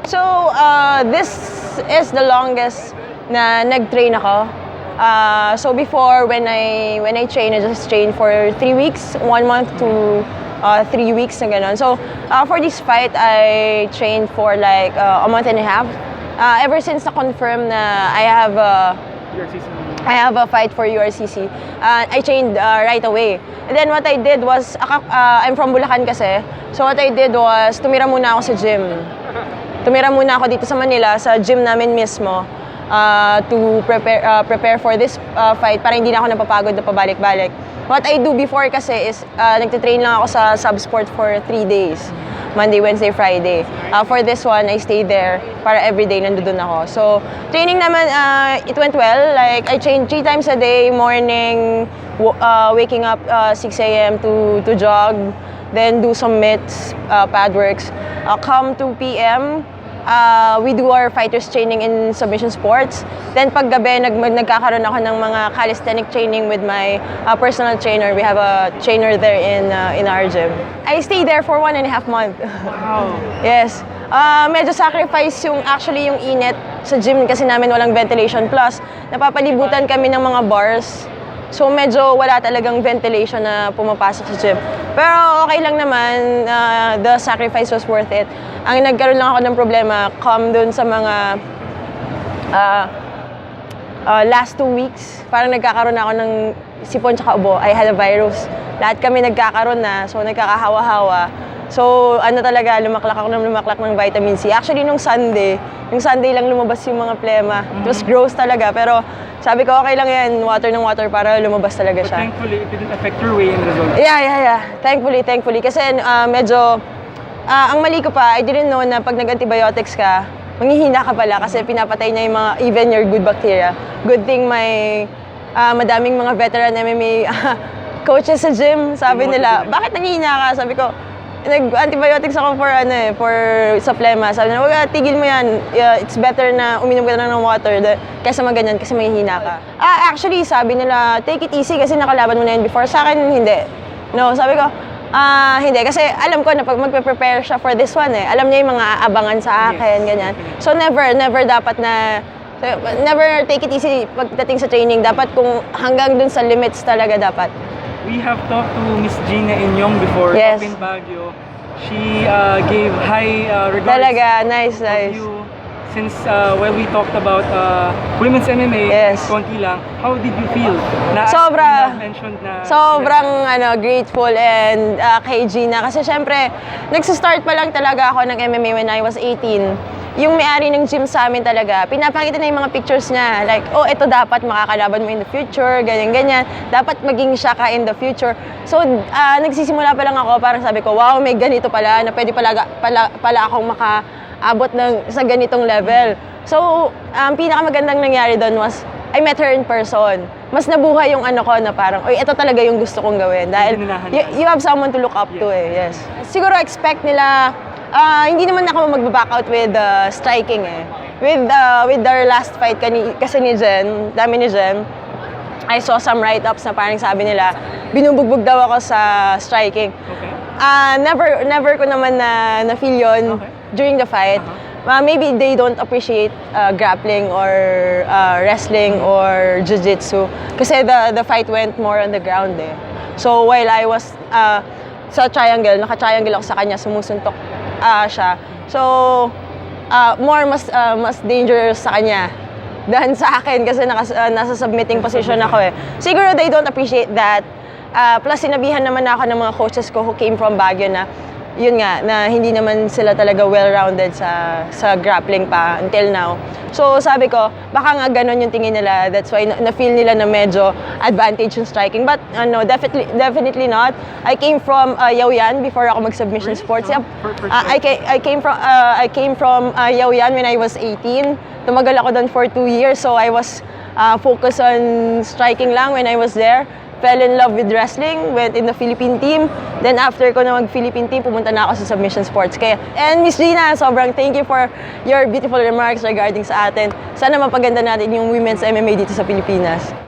So, this is the longest na nag-train ako. So before, when I train, I just train for 3 weeks, 1 month to 3 weeks na gano'n. So, for this fight, I trained for like a month and a half. Ever since na-confirm na I have a fight for URCC, I trained right away. And then what I did was, I'm from Bulacan kasi, so what I did was, tumira muna ako sa gym. Tumira muna ako dito sa Manila, sa gym namin mismo, to prepare for this fight para hindi na ako napapagod na pabalik-balik. What I do before kasi is, nagtitrain lang ako sa Subsport for 3 days. Monday, Wednesday, Friday. For this one, I stayed there para everyday nandun ako. So, training naman, it went well. Like, I trained 3 times a day, morning, waking up 6 a.m. to jog, then do some mitts, pad works. Come 2 p.m., we do our fighters training in submission sports. Then paggabi, nagkakaroon ako ng mga calisthenic training with my personal trainer. We have a trainer there in our gym. I stayed there for 1.5 months. Wow. Yes. Medyo sacrifice yung init sa gym kasi namin walang ventilation. Plus, napapalibutan kami ng mga bars. So medyo wala talagang ventilation na pumapasok sa gym. Pero okay lang naman, the sacrifice was worth it. Ang nagkaroon lang ako ng problema, dun sa mga last 2 weeks, parang nagkakaroon ako ng sipon tsaka ubo. I had a virus. Lahat kami nagkakaroon na, so nagkakahawa-hawa. So talaga, lumaklak ng vitamin C. Actually, nung Sunday lang lumabas yung mga plema. It was gross talaga, pero sabi ko, okay lang yan, water ng water para lumabas talaga siya. But thankfully, it didn't affect your weigh-in results. Yeah. Thankfully. Kasi medyo, ang mali ko pa, I didn't know na pag nag-antibiotics ka, manghihina ka pala kasi pinapatay niya yung mga, even your good bacteria. Good thing may madaming mga veteran MMA coaches sa gym. Sabi nila, bakit nanghihina ka? Sabi ko, nag-antibiotics ako for sa plema. Sabi nila, wag, tigil mo yan. It's better na uminom ka na ng water kaysa maganyan kasi mahihina ka. Actually, sabi nila, take it easy kasi nakalaban mo na yun before. Sa akin, hindi. No, sabi ko, hindi. Kasi alam ko na pag magpe-prepare siya for this one alam niya yung mga abangan sa akin, ganyan. So never dapat na, never take it easy pagdating sa training. Dapat kung hanggang dun sa limits talaga dapat. We have talked to Miss Gina Inyong before, Yes. up in Baguio. She gave high regards Talaga, nice. of you. Since while we talked about women's MMA, Yes. konti lang, how did you feel? Mentioned na Sobrang grateful and kay Gina kasi syempre nagsistart pa lang talaga ako ng MMA when I was 18. Yung may-ari ng gym sa amin talaga, pinapakita na yung mga pictures niya. Like, oh, ito dapat makakalaban mo in the future, ganyan-ganyan. Dapat maging siya ka in the future. So, nagsisimula pa lang ako, parang sabi ko, wow, may ganito pala, na pwede pala akong makaabot sa ganitong level. So, ang pinakamagandang nangyari doon was, I met her in person. Mas nabuhay yung ko na parang, oy, ito talaga yung gusto kong gawin. Dahil you have someone to look up to yes. Siguro expect nila, hindi naman ako mag-back out with striking With their last fight kasi ni Jen, I saw some write-ups na parang sabi nila, binubugbog daw ako sa striking. Okay. Never ko naman na-feel yun during the fight. Maybe they don't appreciate grappling or wrestling or jiu-jitsu kasi the fight went more on the ground So while I was sa triangle, naka-triangle ako sa kanya, sumusuntok siya. So mas dangerous sa kanya than sa akin kasi nasa submitting position ako Siguro they don't appreciate that. Plus sinabihan naman ako ng mga coaches ko who came from Baguio na yun nga, na hindi naman sila talaga well-rounded sa grappling pa until now. So sabi ko, baka nga ganun yung tingin nila. That's why na-feel nila na medyo advantage yung striking. But no, definitely not. I came from Yaoyan before ako mag-submission sports. I came from Yaoyan when I was 18. Tumagal ako doon for 2 years. So I was focused on striking lang when I was there. Fell in love with wrestling, went in the Philippine team. Then after ko na mag-Philippine team, pumunta na ako sa submission sports. And Miss Gina, sobrang thank you for your beautiful remarks regarding sa atin. Sana mapaganda natin yung women's MMA dito sa Pilipinas.